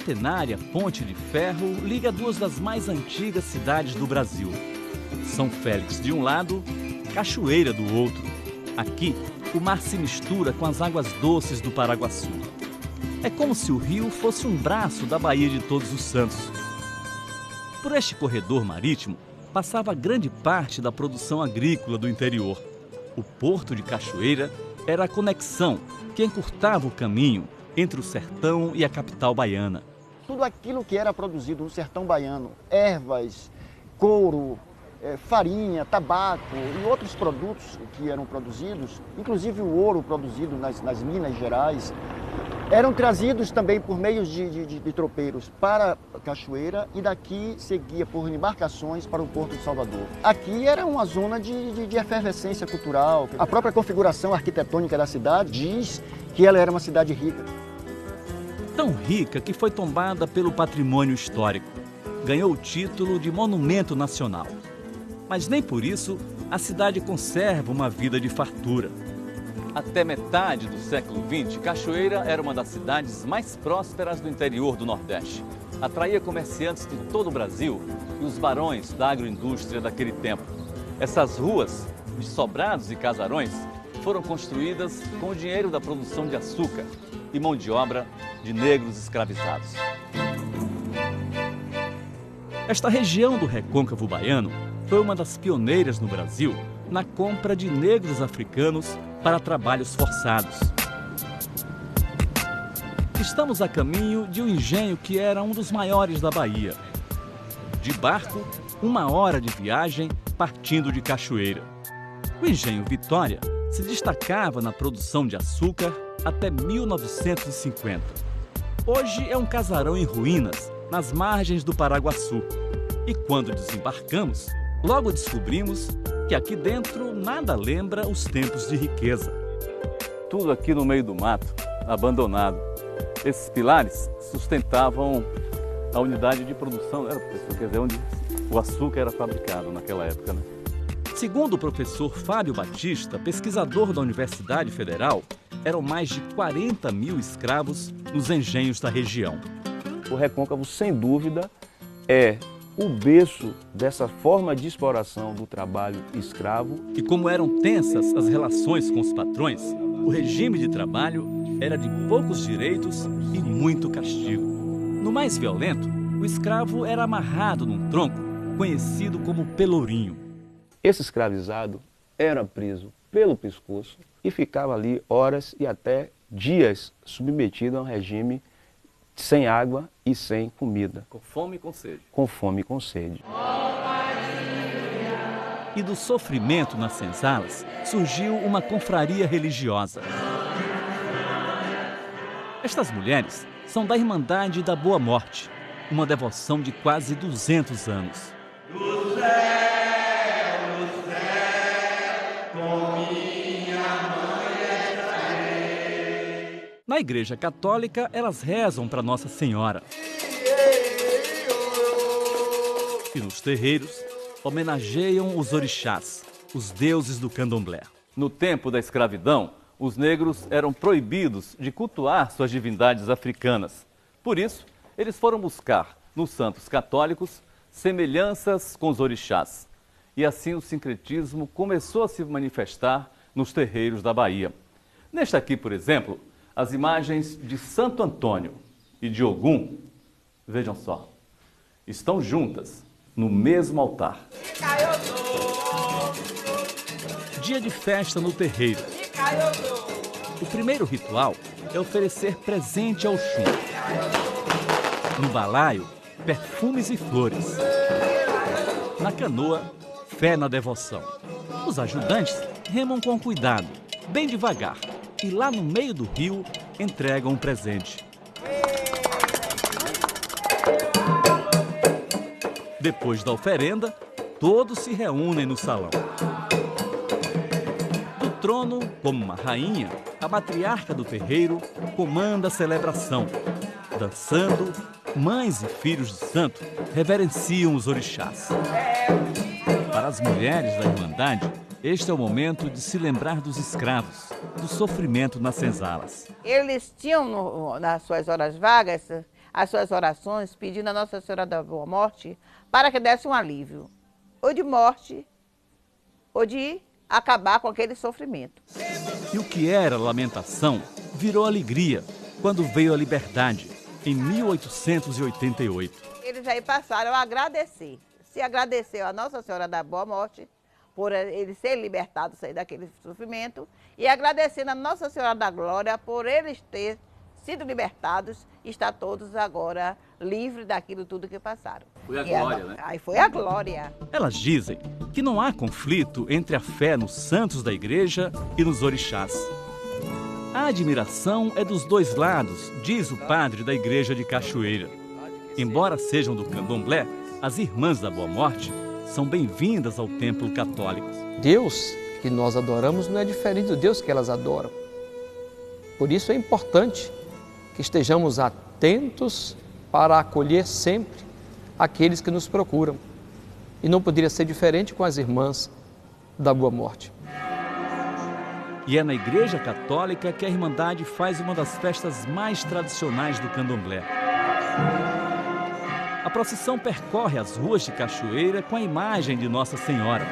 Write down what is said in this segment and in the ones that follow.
centenária ponte de ferro liga duas das mais antigas cidades do Brasil. São Félix de um lado, Cachoeira do outro. Aqui, o mar se mistura com as águas doces do Paraguaçu. É como se o rio fosse um braço da Baía de Todos os Santos. Por este corredor marítimo, passava grande parte da produção agrícola do interior. O Porto de Cachoeira era a conexão que encurtava o caminho entre o sertão e a capital baiana. Tudo aquilo que era produzido no sertão baiano, ervas, couro, farinha, tabaco e outros produtos que eram produzidos, inclusive o ouro produzido nas Minas Gerais, eram trazidos também por meio de tropeiros para Cachoeira e daqui seguia por embarcações para o Porto de Salvador. Aqui era uma zona de efervescência cultural. A própria configuração arquitetônica da cidade diz que ela era uma cidade rica. Tão rica que foi tombada pelo patrimônio histórico. Ganhou o título de Monumento Nacional. Mas nem por isso a cidade conserva uma vida de fartura. Até metade do século XX, Cachoeira era uma das cidades mais prósperas do interior do Nordeste. Atraía comerciantes de todo o Brasil e os barões da agroindústria daquele tempo. Essas ruas, de sobrados e casarões, foram construídas com o dinheiro da produção de açúcar e mão de obra de negros escravizados. Esta região do recôncavo baiano foi uma das pioneiras no Brasil na compra de negros africanos para trabalhos forçados. Estamos a caminho de um engenho que era um dos maiores da Bahia. De barco, 1 hora de viagem partindo de Cachoeira. O engenho Vitória se destacava na produção de açúcar até 1950. Hoje é um casarão em ruínas, nas margens do Paraguaçu. E quando desembarcamos, logo descobrimos que aqui dentro nada lembra os tempos de riqueza. Tudo aqui no meio do mato, abandonado. Esses pilares sustentavam a unidade de produção, era, professor, quer dizer, onde o açúcar era fabricado naquela época, né? Segundo o professor Fábio Batista, pesquisador da Universidade Federal, eram mais de 40 mil escravos nos engenhos da região. O Recôncavo, sem dúvida, é o berço dessa forma de exploração do trabalho escravo. E como eram tensas as relações com os patrões, o regime de trabalho era de poucos direitos e muito castigo. No mais violento, o escravo era amarrado num tronco conhecido como pelourinho. Esse escravizado era preso pelo pescoço e ficava ali horas e até dias submetido a um regime sem água e sem comida. Com fome e com sede. Com fome e com sede. E do sofrimento nas senzalas surgiu uma confraria religiosa. Estas mulheres são da Irmandade da Boa Morte, uma devoção de quase 200 anos. Do céu, com minha mãe estarei. Na Igreja Católica, elas rezam para Nossa Senhora. E nos terreiros, homenageiam os orixás, os deuses do candomblé. No tempo da escravidão, os negros eram proibidos de cultuar suas divindades africanas. Por isso, eles foram buscar, nos santos católicos, semelhanças com os orixás. E assim o sincretismo começou a se manifestar nos terreiros da Bahia. Neste aqui, por exemplo, as imagens de Santo Antônio e de Ogum, vejam só, estão juntas no mesmo altar. Dia de festa no terreiro. O primeiro ritual é oferecer presente ao Oxum. No balaio, perfumes e flores. Na canoa, fé na devoção. Os ajudantes remam com cuidado, bem devagar, e lá no meio do rio entregam um presente. Depois da oferenda, todos se reúnem no salão. Do trono, como uma rainha, a matriarca do terreiro comanda a celebração. Dançando, mães e filhos de santo reverenciam os orixás. Para as mulheres da Irmandade, este é o momento de se lembrar dos escravos, do sofrimento nas senzalas. Eles tinham, nas suas horas vagas, as suas orações, pedindo a Nossa Senhora da Boa Morte para que desse um alívio, ou de morte, ou de acabar com aquele sofrimento. E o que era lamentação virou alegria quando veio a liberdade, em 1888. Eles aí passaram a agradecer. Se agradeceu a Nossa Senhora da Boa Morte por eles serem libertados daquele sofrimento e agradecendo a Nossa Senhora da Glória por eles terem sido libertados e estar todos agora livres daquilo tudo que passaram. Foi a glória, né? Aí foi a glória. Elas dizem que não há conflito entre a fé nos santos da igreja e nos orixás. A admiração é dos dois lados, diz o padre da igreja de Cachoeira. Embora sejam do candomblé, as irmãs da Boa Morte são bem-vindas ao templo católico. Deus que nós adoramos não é diferente do Deus que elas adoram. Por isso é importante que estejamos atentos para acolher sempre aqueles que nos procuram. E não poderia ser diferente com as irmãs da Boa Morte. E é na Igreja Católica que a Irmandade faz uma das festas mais tradicionais do candomblé. A procissão percorre as ruas de Cachoeira com a imagem de Nossa Senhora.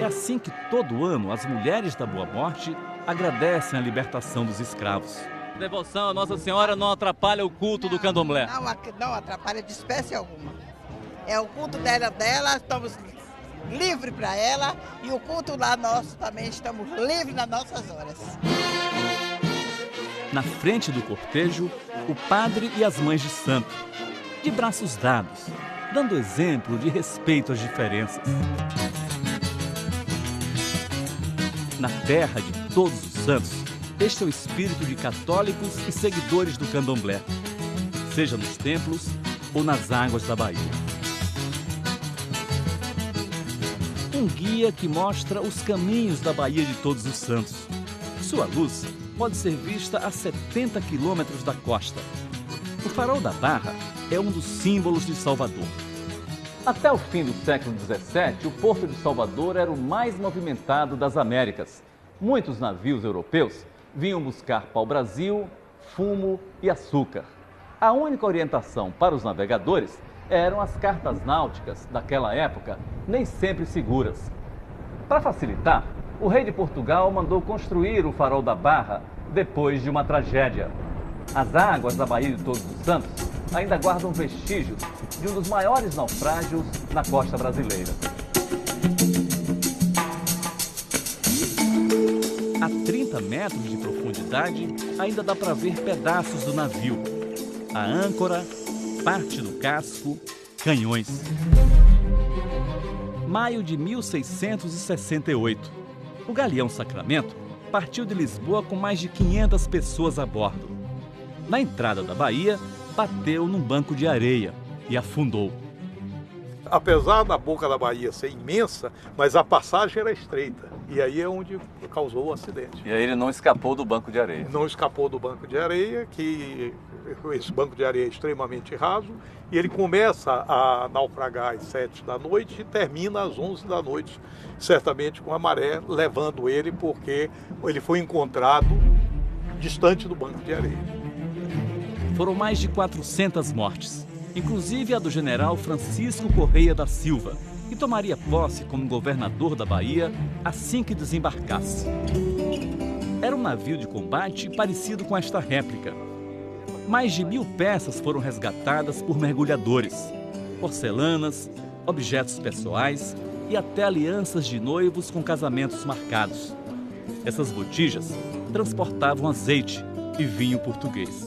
É assim que todo ano as mulheres da Boa Morte agradecem a libertação dos escravos. Devoção a Nossa Senhora não atrapalha o culto do candomblé? Não atrapalha de espécie alguma. É o culto dela, estamos livres para ela, e o culto lá nosso também estamos livres nas nossas horas. Na frente do cortejo, o padre e as mães de santo, de braços dados, dando exemplo de respeito às diferenças. Na terra de todos os santos, este é o espírito de católicos e seguidores do candomblé, seja nos templos ou nas águas da Bahia. Um guia que mostra os caminhos da Bahia de Todos os Santos. Sua luz pode ser vista a 70 quilômetros da costa. O Farol da Barra é um dos símbolos de Salvador. Até o fim do século XVII, o Porto de Salvador era o mais movimentado das Américas. Muitos navios europeus vinham buscar pau-brasil, fumo e açúcar. A única orientação para os navegadores eram as cartas náuticas daquela época, nem sempre seguras. Para facilitar, o rei de Portugal mandou construir o Farol da Barra depois de uma tragédia. As águas da Baía de Todos os Santos ainda guardam vestígios de um dos maiores naufrágios na costa brasileira. A 30 metros de profundidade, ainda dá para ver pedaços do navio. A âncora, parte do casco, canhões. Maio de 1668. O galeão Sacramento partiu de Lisboa com mais de 500 pessoas a bordo. Na entrada da Bahia, bateu num banco de areia e afundou. Apesar da boca da Bahia ser imensa, mas a passagem era estreita. E aí é onde causou o acidente. E aí ele não escapou do banco de areia? Não escapou do banco de areia, que esse banco de areia é extremamente raso, e ele começa a naufragar às 7 da noite e termina às 11 da noite, certamente com a maré levando ele, porque ele foi encontrado distante do banco de areia. Foram mais de 400 mortes, inclusive a do general Francisco Correia da Silva, que tomaria posse como governador da Bahia assim que desembarcasse. Era um navio de combate parecido com esta réplica. Mais de 1000 peças foram resgatadas por mergulhadores, porcelanas, objetos pessoais e até alianças de noivos com casamentos marcados. Essas botijas transportavam azeite e vinho português.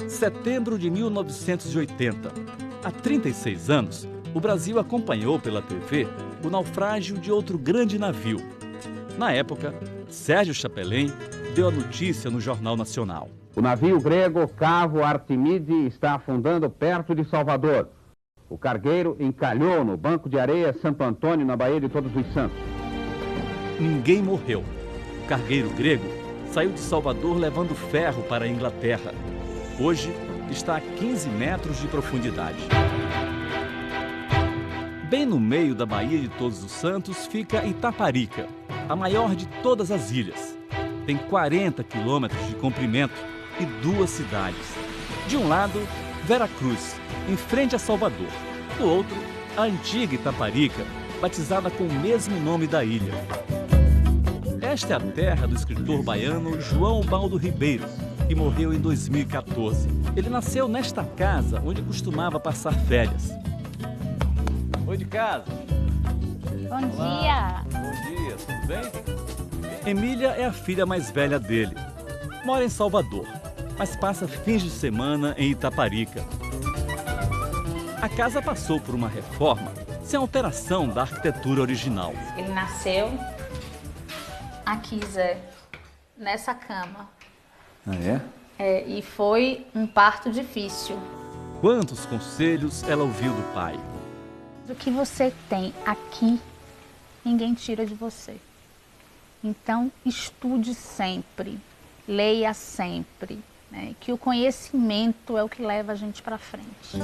Setembro de 1980. Há 36 anos, o Brasil acompanhou pela TV o naufrágio de outro grande navio. Na época, Sérgio Chapelin deu a notícia no Jornal Nacional. O navio grego Cavo Artemide está afundando perto de Salvador. O cargueiro encalhou no banco de areia Santo Antônio, na Baía de Todos os Santos. Ninguém morreu. O cargueiro grego saiu de Salvador levando ferro para a Inglaterra. Hoje está a 15 metros de profundidade. Bem no meio da Baía de Todos os Santos fica Itaparica, a maior de todas as ilhas. Tem 40 quilômetros de comprimento e 2 cidades. De um lado, Vera Cruz, em frente a Salvador. Do outro, a antiga Itaparica, batizada com o mesmo nome da ilha. Esta é a terra do escritor baiano João Baldo Ribeiro, que morreu em 2014. Ele nasceu nesta casa onde costumava passar férias. Oi de casa. Bom dia. Bom dia, tudo bem? Emília é a filha mais velha dele. Mora em Salvador, mas passa fins de semana em Itaparica. A casa passou por uma reforma sem alteração da arquitetura original. Ele nasceu aqui, Zé, nessa cama. Ah, é? É, e foi um parto difícil. Quantos conselhos ela ouviu do pai? O que você tem aqui, ninguém tira de você. Então, estude sempre, leia sempre, né? Que o conhecimento é o que leva a gente para frente.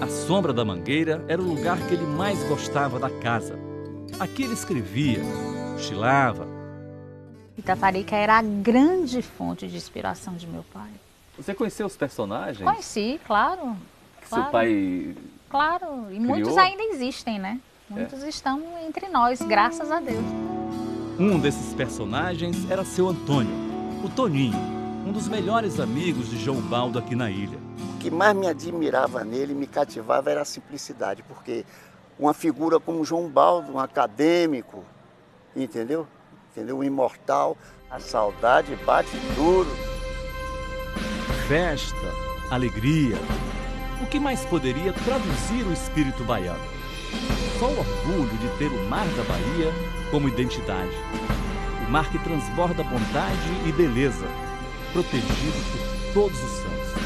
A sombra da mangueira era o lugar que ele mais gostava da casa. Aqui ele escrevia, cochilava. Itaparica era a grande fonte de inspiração de meu pai. Você conheceu os personagens? Conheci, claro. Seu pai... Claro, e criou? Muitos ainda existem, né? Muitos estão entre nós, graças a Deus. Um desses personagens era seu Antônio, o Toninho, um dos melhores amigos de João Baldo aqui na ilha. O que mais me admirava nele, me cativava, era a simplicidade, porque uma figura como João Baldo, um acadêmico, entendeu? Um imortal, a saudade bate duro. Festa, alegria. O que mais poderia traduzir o espírito baiano? Só o orgulho de ter o mar da Bahia como identidade. O mar que transborda bondade e beleza, protegido por todos os santos.